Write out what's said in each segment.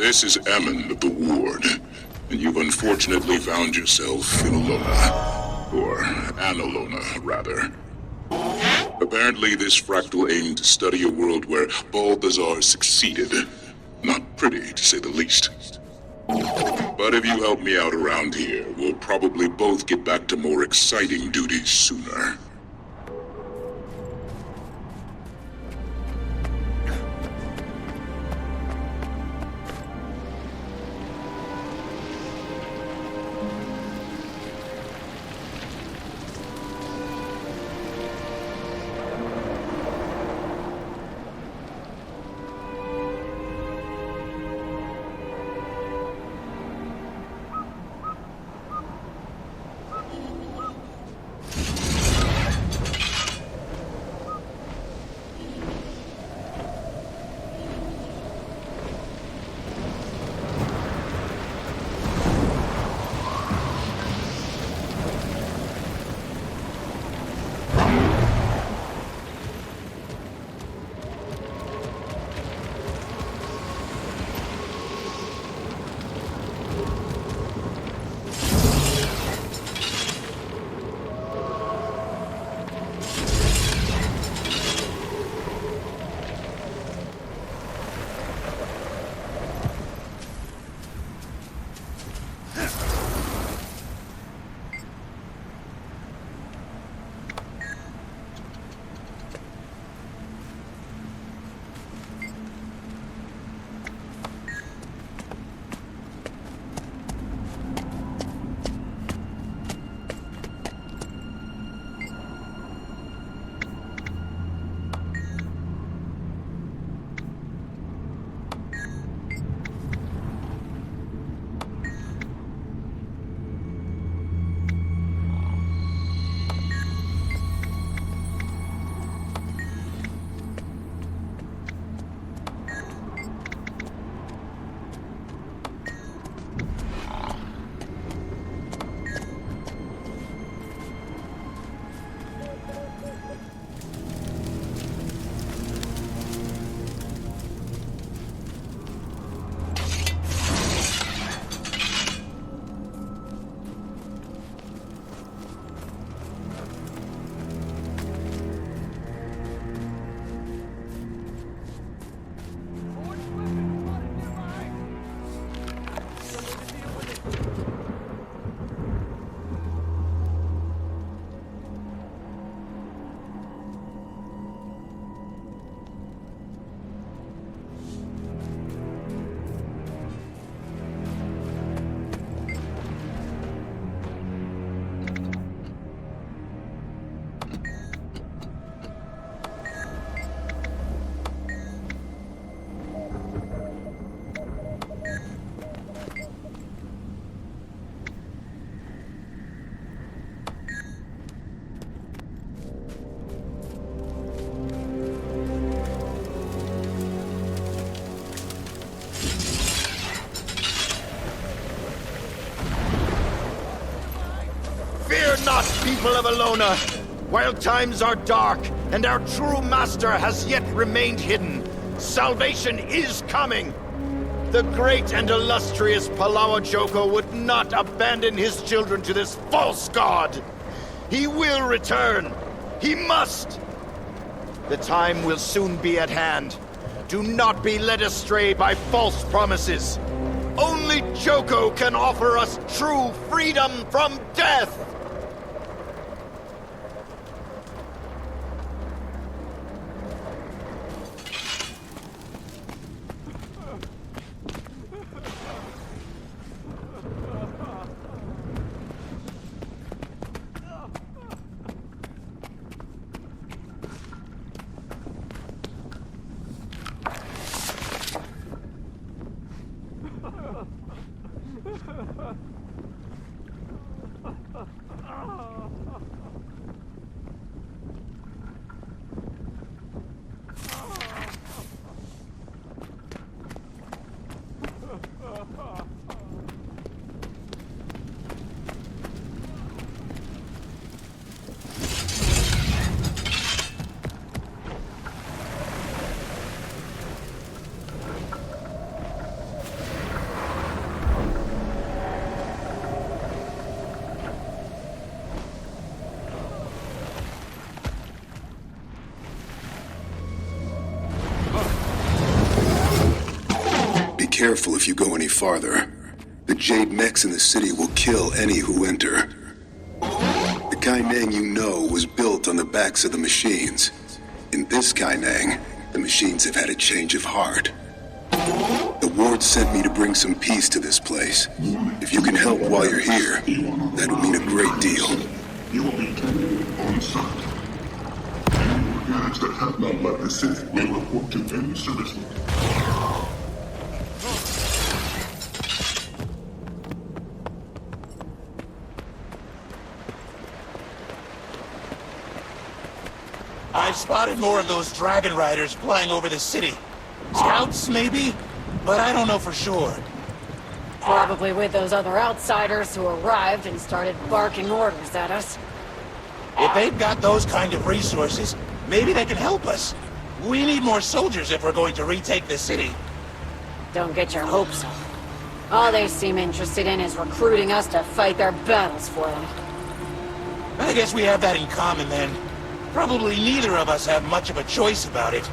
This is Ammon of the Ward, and you've unfortunately found yourself in Elona. Or an Elona, rather. Apparently this fractal aimed to study a world where Balthazar succeeded. Not pretty, to say the least. But if you help me out around here, we'll probably both get back to more exciting duties sooner. Not people of Elona! While times are dark, and our true master has yet remained hidden, salvation is coming! The great and illustrious Palawa Joko would not abandon his children to this false god! He will return! He must! The time will soon be at hand. Do not be led astray by false promises. Only Joko can offer us true freedom from death! careful if you go any farther. The Jade mechs in the city will kill any who enter. The Kaineng you know was built on the backs of the machines. In this Kaineng, the machines have had a change of heart. The ward sent me to bring some peace to this place. If you can help while you're here, that would mean a great deal. You will be tended on site. Any organics that have not left the city will report to any serviceman. I've spotted more of those dragon riders flying over the city. Scouts, maybe? But I don't know for sure. Probably with those other outsiders who arrived and started barking orders at us. If they've got those kind of resources, maybe they can help us. We need more soldiers if we're going to retake the city. Don't get your hopes up. All they seem interested in is recruiting us to fight their battles for them. I guess we have that in common then. Probably neither of us have much of a choice about it.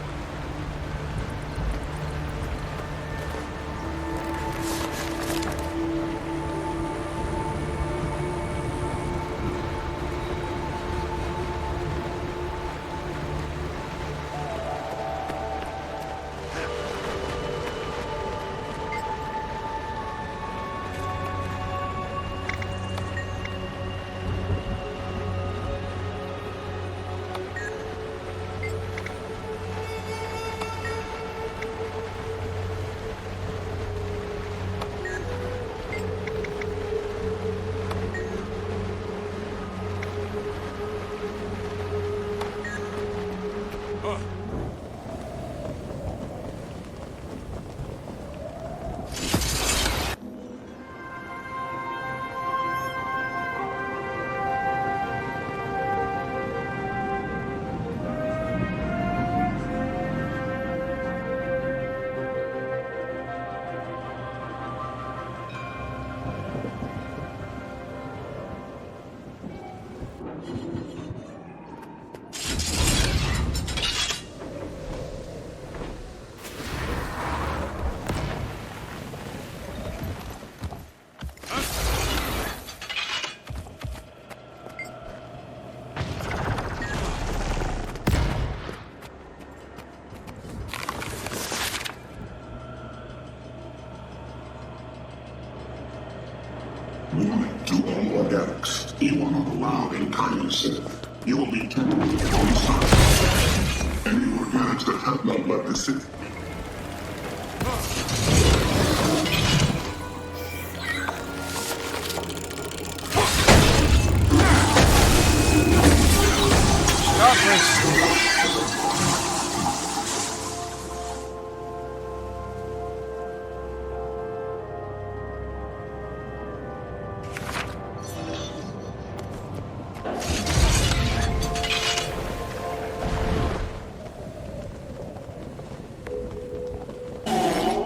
Warning to all organics. You are not allowed in kindness. You will be tended on site. Any organics that have not left the city.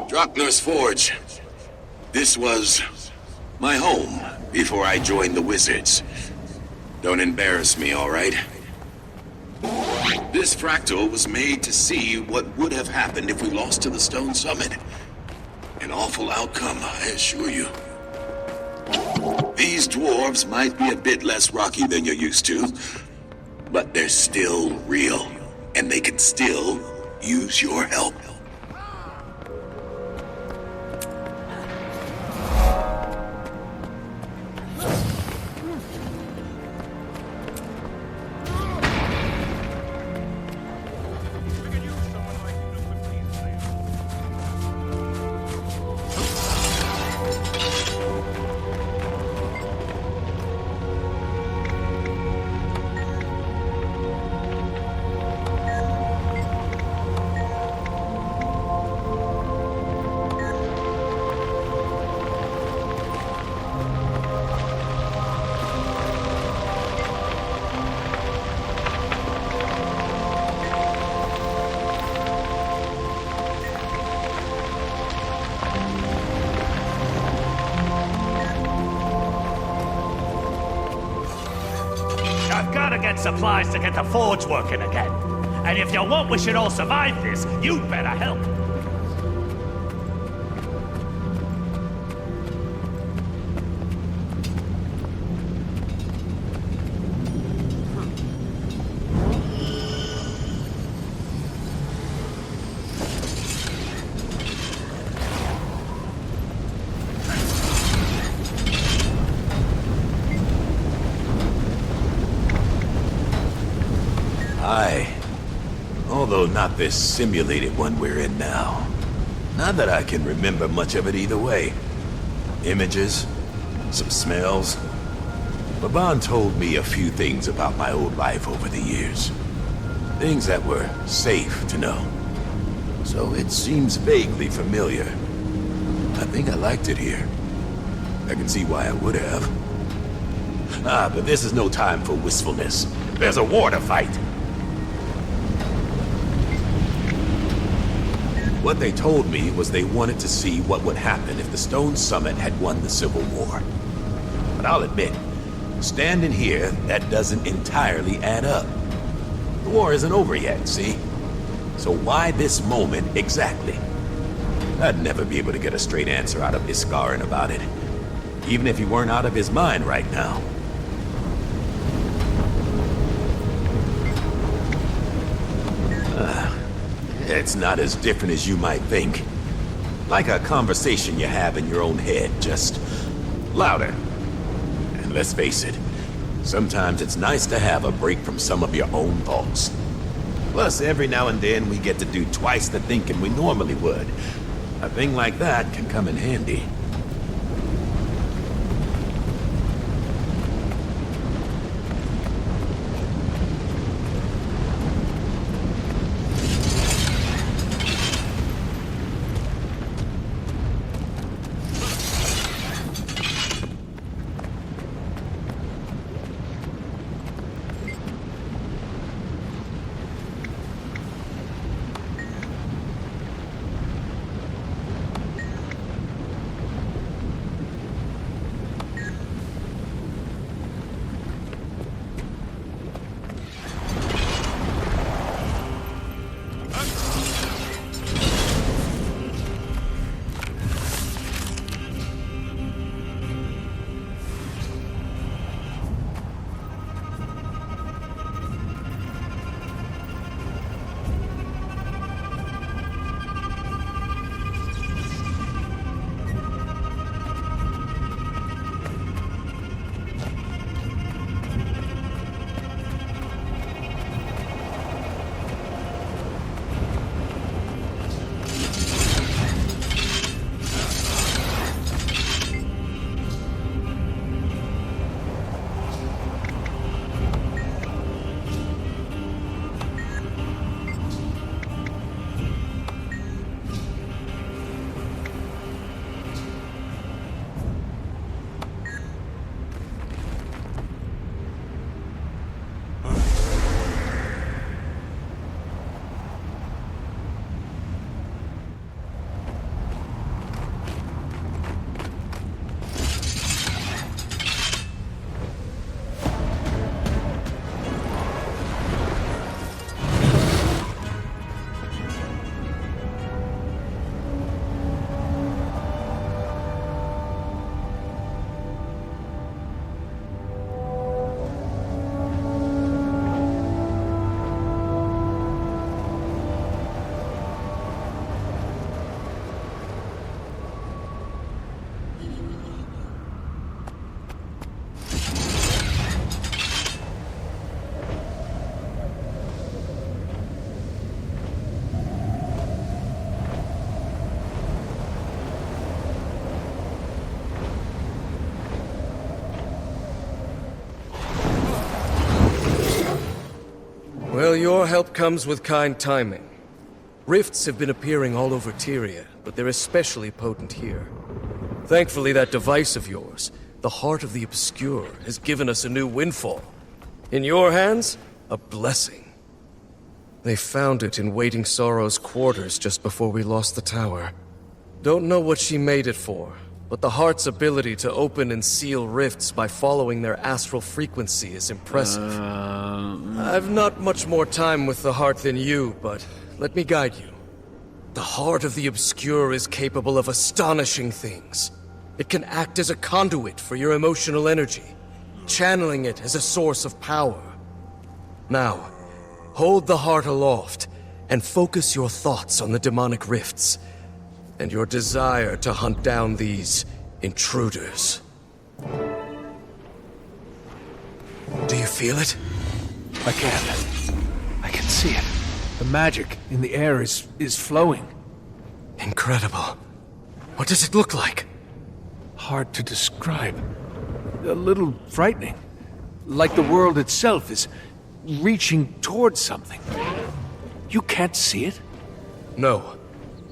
Droknar's Forge. This was my home before I joined the Wizards. Don't embarrass me, all right? This fractal was made to see what would have happened if we lost to the Stone Summit. An awful outcome, I assure you. These dwarves might be a bit less rocky than you're used to, but they're still real, and they can still use your help. Get supplies to get the forge working again. And if you want we should all survive this, you'd better help. Aye. Although not this simulated one we're in now. Not that I can remember much of it either way. Images, some smells. Baban told me a few things about my old life over the years. Things that were safe to know. So it seems vaguely familiar. I think I liked it here. I can see why I would have. But this is no time for wistfulness. There's a war to fight. What they told me was they wanted to see what would happen if the Stone Summit had won the Civil War. But I'll admit, standing here, that doesn't entirely add up. The war isn't over yet, see? So why this moment exactly? I'd never be able to get a straight answer out of Iskarin about it. Even if he weren't out of his mind right now. It's not as different as you might think. Like a conversation you have in your own head, just louder. And let's face it, sometimes it's nice to have a break from some of your own thoughts. Plus, every now and then we get to do twice the thinking we normally would. A thing like that can come in handy. Well, your help comes with kind timing. Rifts have been appearing all over Tyria, but they're especially potent here. Thankfully, that device of yours, the Heart of the Obscure, has given us a new windfall. In your hands, a blessing. They found it in Waiting Sorrow's quarters just before we lost the tower. Don't know what she made it for, but the Heart's ability to open and seal rifts by following their astral frequency is impressive. I've not much more time with the Heart than you, but let me guide you. The Heart of the Obscure is capable of astonishing things. It can act as a conduit for your emotional energy, channeling it as a source of power. Now, hold the Heart aloft, and focus your thoughts on the demonic rifts, and your desire to hunt down these intruders. Do you feel it? I can. see it. The magic in the air is flowing. Incredible. What does it look like? Hard to describe. A little frightening. Like the world itself is reaching towards something. You can't see it? No.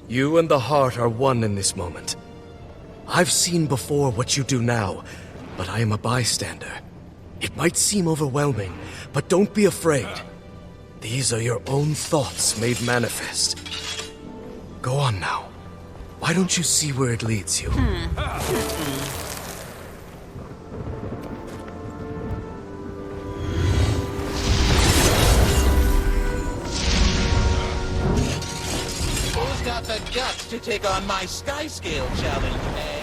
You and the heart are one in this moment. I've seen before what you do now, but I am a bystander. It might seem overwhelming, but don't be afraid. These are your own thoughts made manifest. Go on now. Why don't you see where it leads you? Who's got the guts to take on my Skyscale challenge, eh?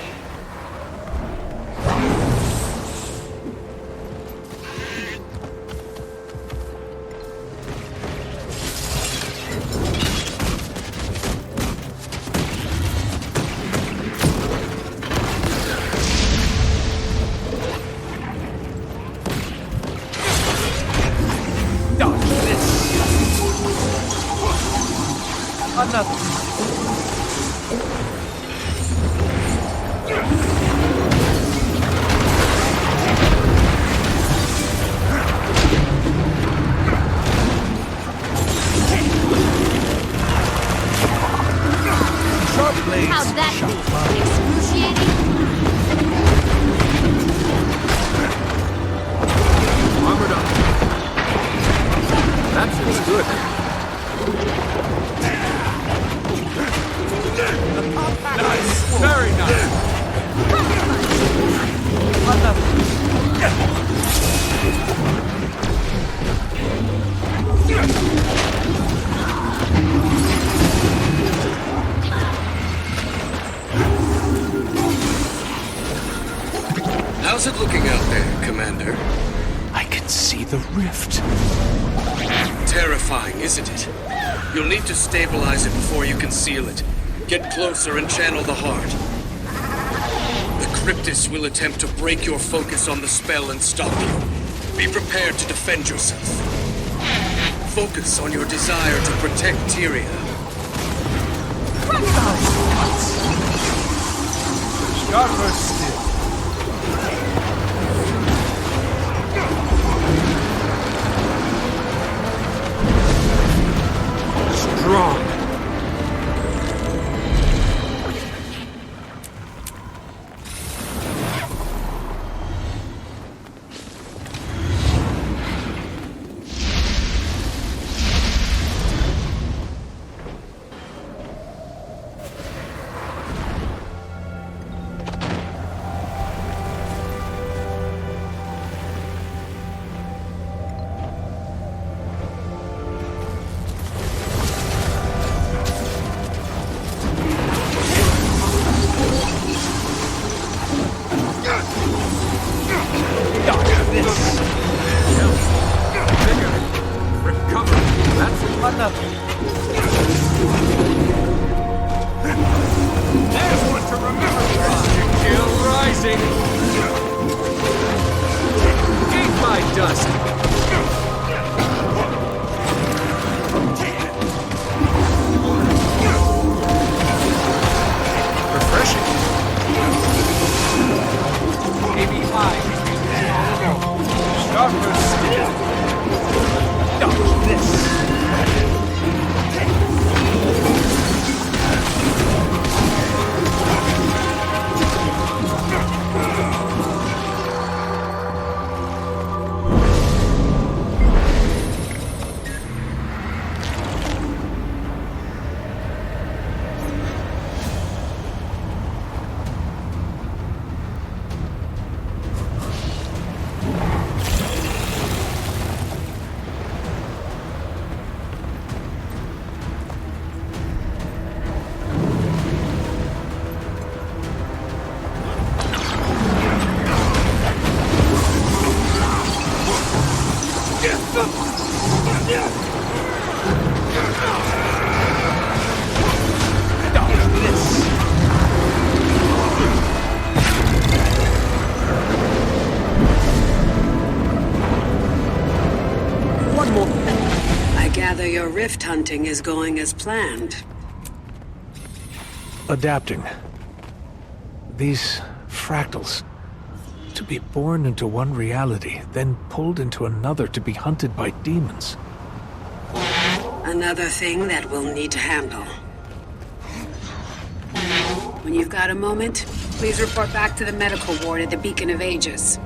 How's that feel? Excruciating? Armored up. That feels good. Nice. Very nice. How's it looking out there, Commander? I can see the rift. Terrifying, isn't it? You'll need to stabilize it before you can seal it. Get closer and channel the heart. The Cryptus will attempt to break your focus on the spell and stop you. Be prepared to defend yourself. Focus on your desire to protect Tyria. Sharper still. Strong. gather your rift hunting is going as planned. Adapting. These fractals. To be born into one reality, then pulled into another to be hunted by demons. Another thing that we'll need to handle. When you've got a moment, please report back to the medical ward at the Beacon of Ages.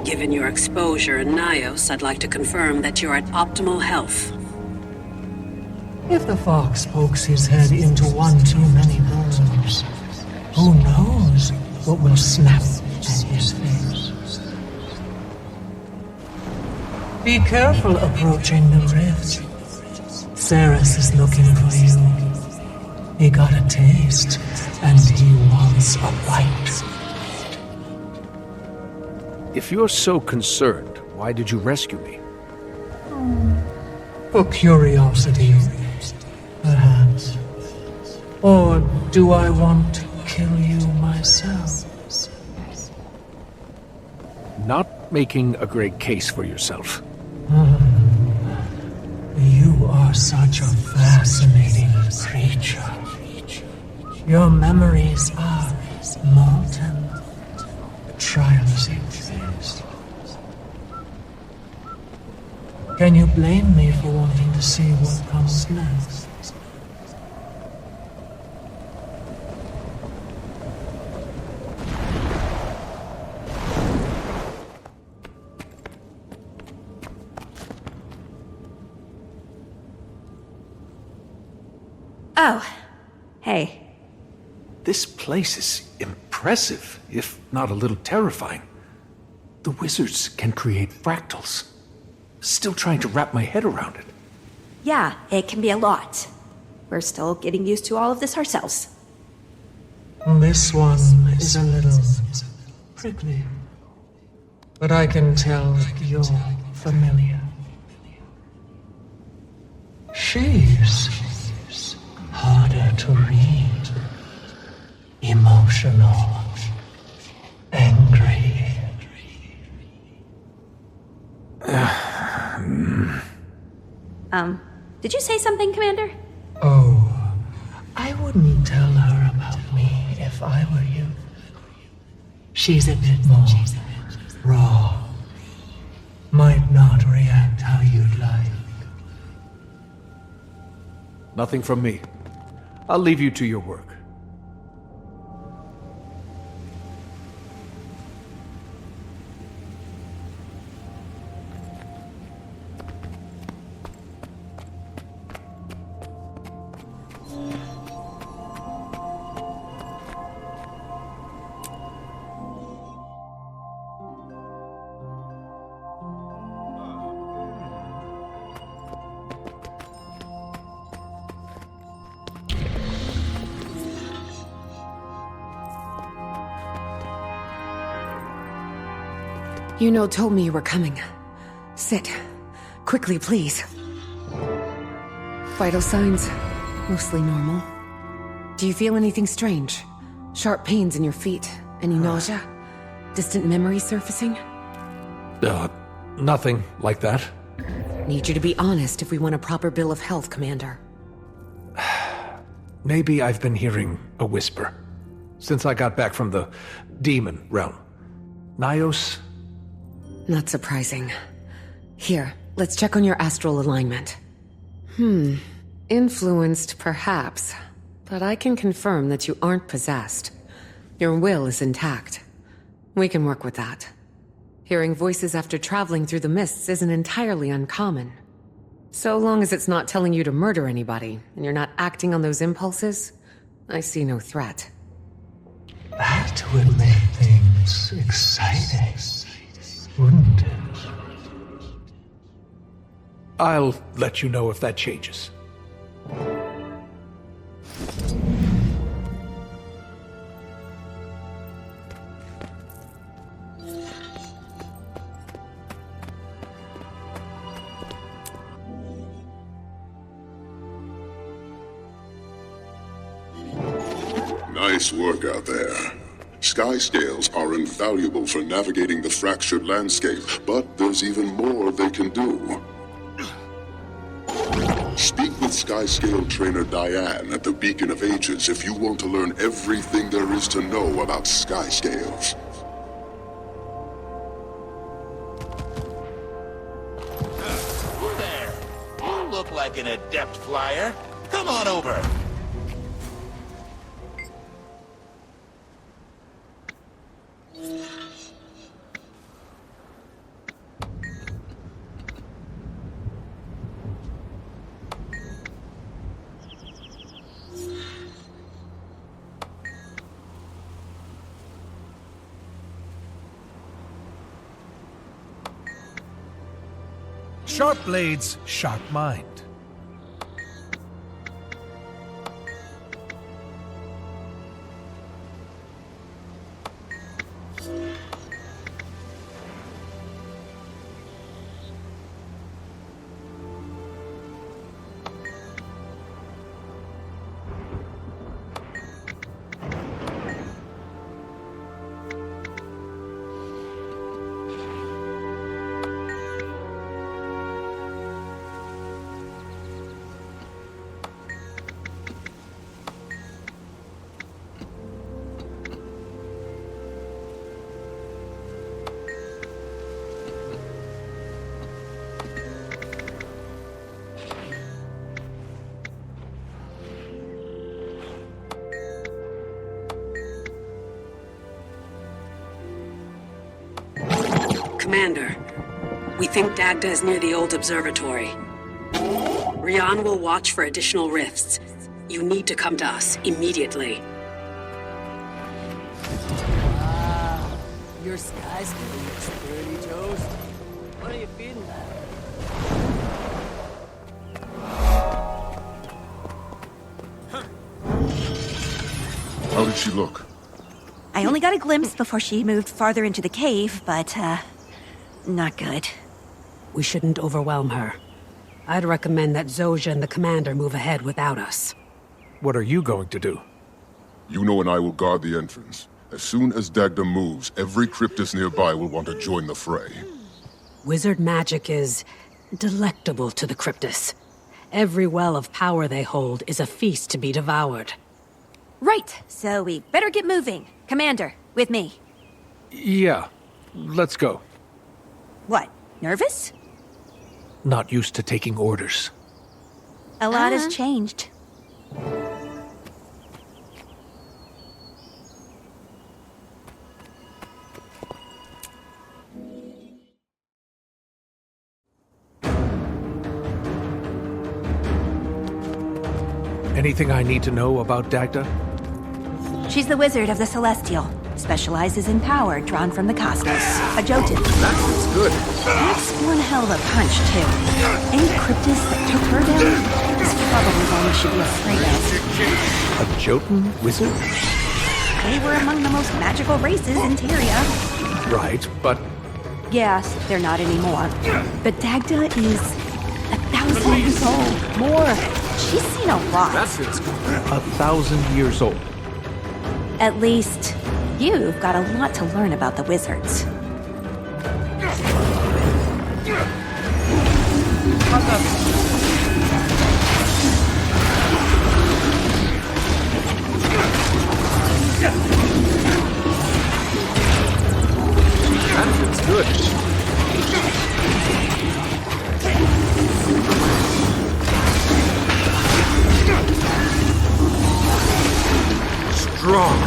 Given your exposure in Nyos, I'd like to confirm that you're at optimal health. If the fox pokes his head into one too many bones, who knows what will snap at his face? Be careful approaching the rift. Ceres is looking for you. He got a taste, and he wants a bite. If you're so concerned, why did you rescue me? For curiosity, perhaps. Or do I want to kill you myself? Not making a great case for yourself. You are such a fascinating creature. Your memories are molten. Try on the same face. Can you blame me for wanting to see what comes next? Oh, hey. This place is impressive, if not a little terrifying. The wizards can create fractals. Still trying to wrap my head around it. Yeah, it can be a lot. We're still getting used to all of this ourselves. This one is a little prickly. But I can tell you're familiar. She's harder to read. Emotional. Angry. Did you say something, Commander? Oh, I wouldn't tell her about me if I were you. She's a bit more raw. Might not react how you'd like. Nothing from me. I'll leave you to your work. Yuno told me you were coming. Sit. Quickly, please. Vital signs? Mostly normal. Do you feel anything strange? Sharp pains in your feet? Any nausea? Distant memories surfacing? Nothing like that. Need you to be honest if we want a proper bill of health, Commander. Maybe I've been hearing a whisper. Since I got back from the demon realm. Nyos? Not surprising. Here, let's check on your astral alignment. Influenced, perhaps. But I can confirm that you aren't possessed. Your will is intact. We can work with that. Hearing voices after traveling through the mists isn't entirely uncommon. So long as it's not telling you to murder anybody, and you're not acting on those impulses, I see no threat. That would make things exciting, wouldn't it? I'll let you know if that changes. Nice work out there. Skyscales are invaluable for navigating the fractured landscape, but there's even more they can do. Speak with Skyscale trainer Diane at the Beacon of Ages if you want to learn everything there is to know about Skyscales. There. You look like an adept flyer. Come on over. Sharp blades, sharp mind. Commander, we think Dagda is near the old observatory. Rian will watch for additional rifts. You need to come to us immediately. Wow, your Skyscale looks pretty toast. What are you feeding that? How did she look? I only got a glimpse before she moved farther into the cave, but, not good. We shouldn't overwhelm her. I'd recommend that Zojja and the commander move ahead without us. What are you going to do? Yuno and I will guard the entrance. As soon as Dagda moves, every cryptist nearby will want to join the fray. Wizard magic is delectable to the cryptists. Every well of power they hold is a feast to be devoured. Right, so we better get moving. Commander, with me. Yeah, let's go. What, nervous? Not used to taking orders. A lot has changed. Anything I need to know about Dagda? She's the wizard of the Celestial. Specializes in power drawn from the cosmos. A Jotun. That's good. That's one hell of a punch, too. Any cryptist that took her down is probably one we should be afraid of. A Jotun wizard? They were among the most magical races in Tyria. Right, but... Yes, they're not anymore. But Dagda is 1,000 years old. More. She's seen a lot. That feels good. 1,000 years old. At least, you've got a lot to learn about the wizards. That feels good. Strong.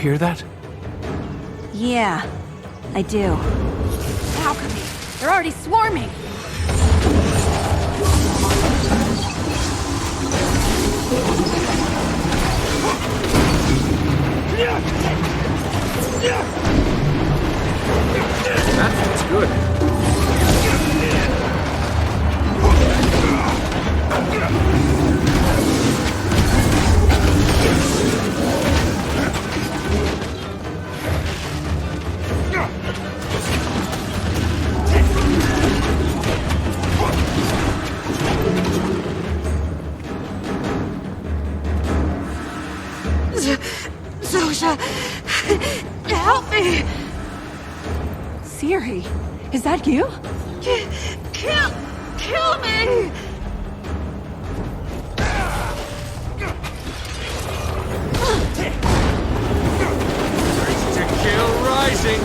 hear that? Yeah, I do. Alchemy! They're already swarming! That's good. Zojja! Help me! Siri, is that you? Kill me! To kill rising.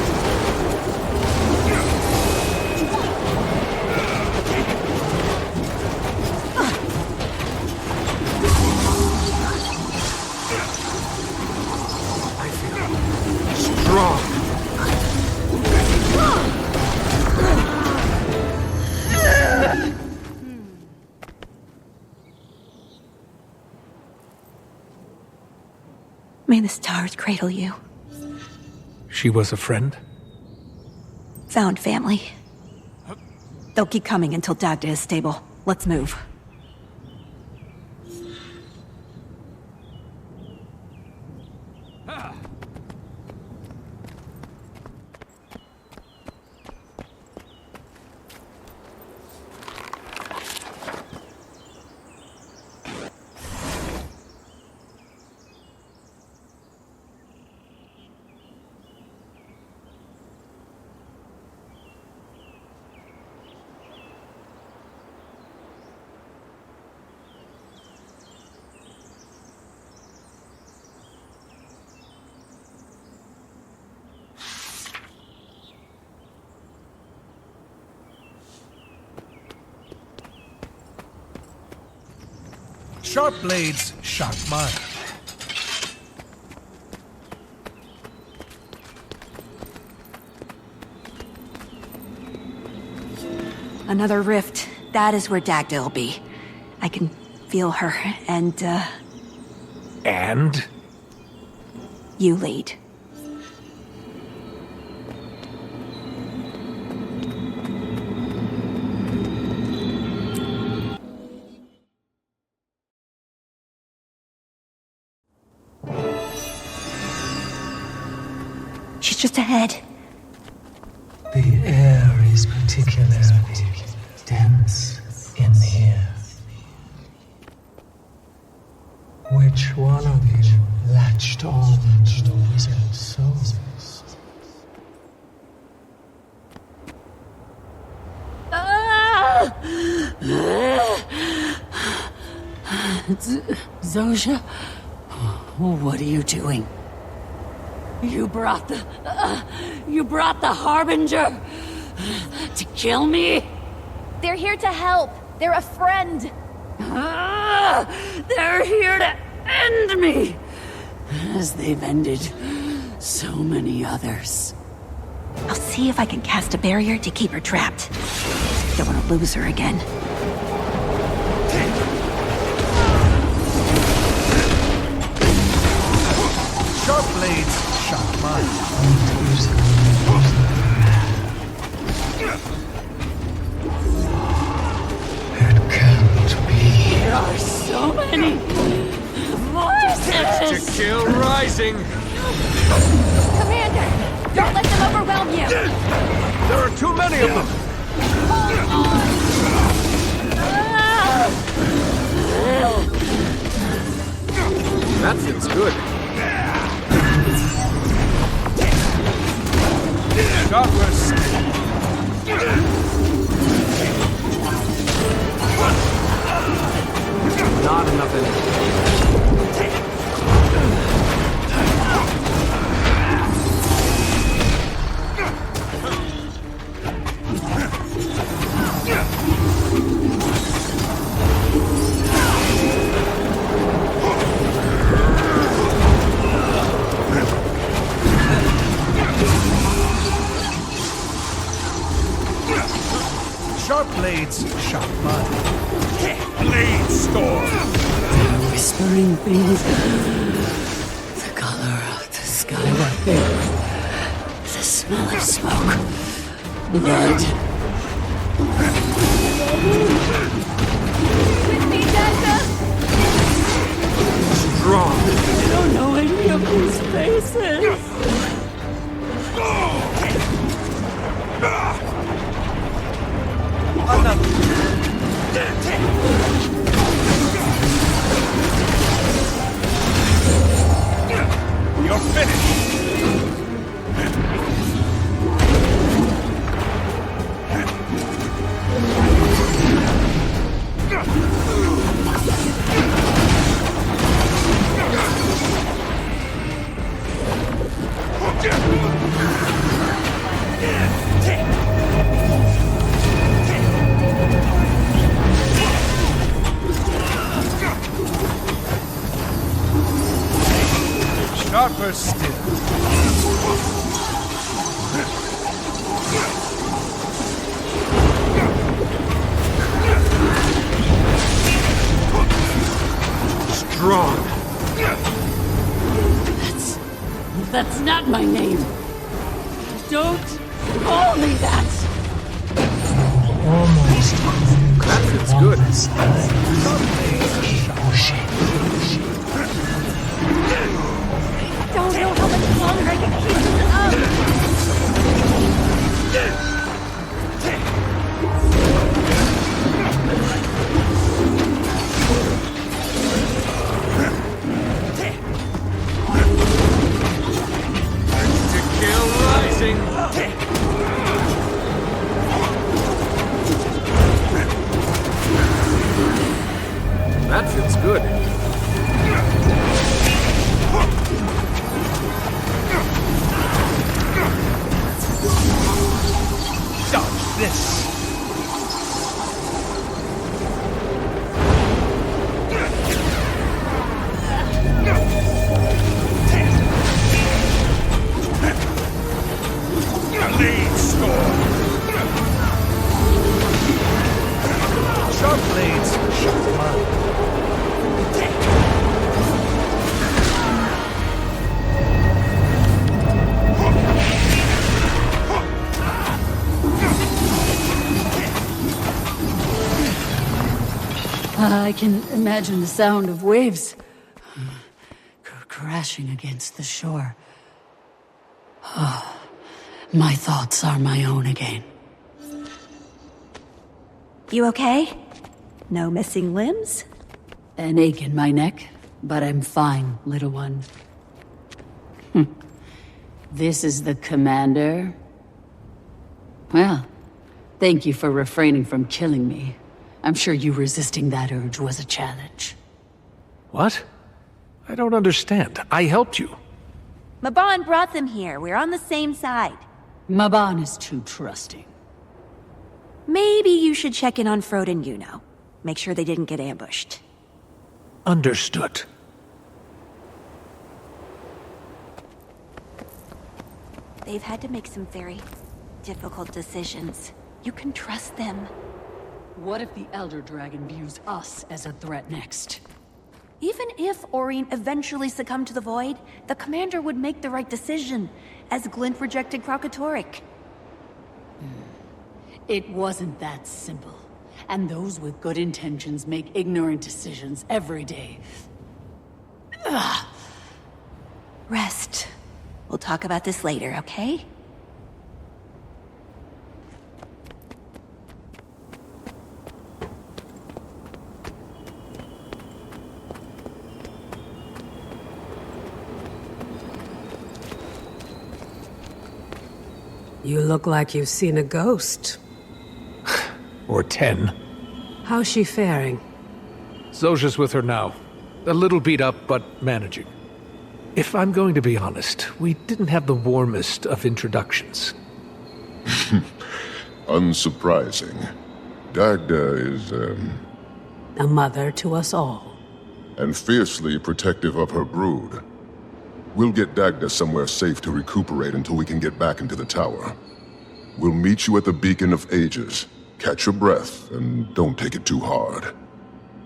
I feel strong. May the stars cradle you. She was a friend? Found family. They'll keep coming until Dagda is stable. Let's move. Sharp blades, sharp mind. Another rift. That is where Dagda will be. I can feel her, and, And? you lead. She's just ahead. The air is particularly dense in here. Which one of you latched on to the wizard's souls? Zojja? What are you doing? You brought the Harbinger to kill me? They're here to help. They're a friend. They're here to end me, as they've ended so many others. I'll see if I can cast a barrier to keep her trapped. Don't want to lose her again. Sharp blades, sharp mind. It can't be. There are so many voices! To kill rising. Commander, don't let them overwhelm you. There are too many of them. That feels good. Godless. Not enough in it. Sharp blades, sharp mud. Blade storm! Whispering things. The color of the Skyward thing. The smell of smoke. Blood. With me, Dagda? Strong. I don't know any of these faces. You're finished. Sharper still. Strong. That's not my name. Don't call me that. Almost. That feels good. I don't know how much longer I can keep this up. To kill rising. That feels good. Dodge this. Blade storm. Sharp blades, sharp mud. I can imagine the sound of waves crashing against the shore. My thoughts are my own again. You okay? No missing limbs? An ache in my neck, but I'm fine, little one. This is the commander? Well, thank you for refraining from killing me. I'm sure you resisting that urge was a challenge. What? I don't understand. I helped you. Maban brought them here. We're on the same side. Maban is too trusting. Maybe you should check in on Frode and Yuno. Make sure they didn't get ambushed. Understood. They've had to make some very difficult decisions. You can trust them. What if the Elder Dragon views us as a threat next? Even if Aurene eventually succumbed to the Void, the commander would make the right decision, as Glint rejected Kraukatoric. It wasn't that simple. And those with good intentions make ignorant decisions every day. Ugh. Rest. We'll talk about this later, okay? You look like you've seen a ghost. Or 10. How's she faring? Zojja's with her now. A little beat up, but managing. If I'm going to be honest, we didn't have the warmest of introductions. Unsurprising. Dagda is, A mother to us all. and fiercely protective of her brood. We'll get Dagda somewhere safe to recuperate until we can get back into the tower. We'll meet you at the Beacon of Ages. Catch your breath and don't take it too hard.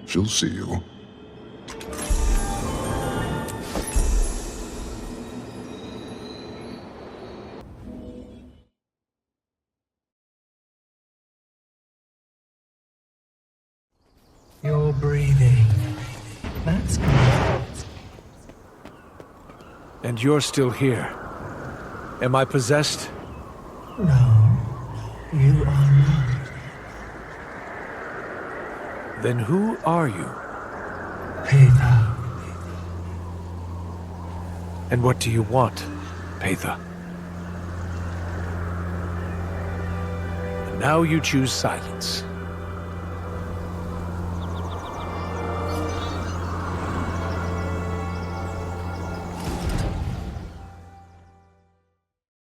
She'll see you. You're breathing. That's good. And you're still here. Am I possessed? No, you are not. Then who are you? Peter. And what do you want, Peter? And now you choose silence.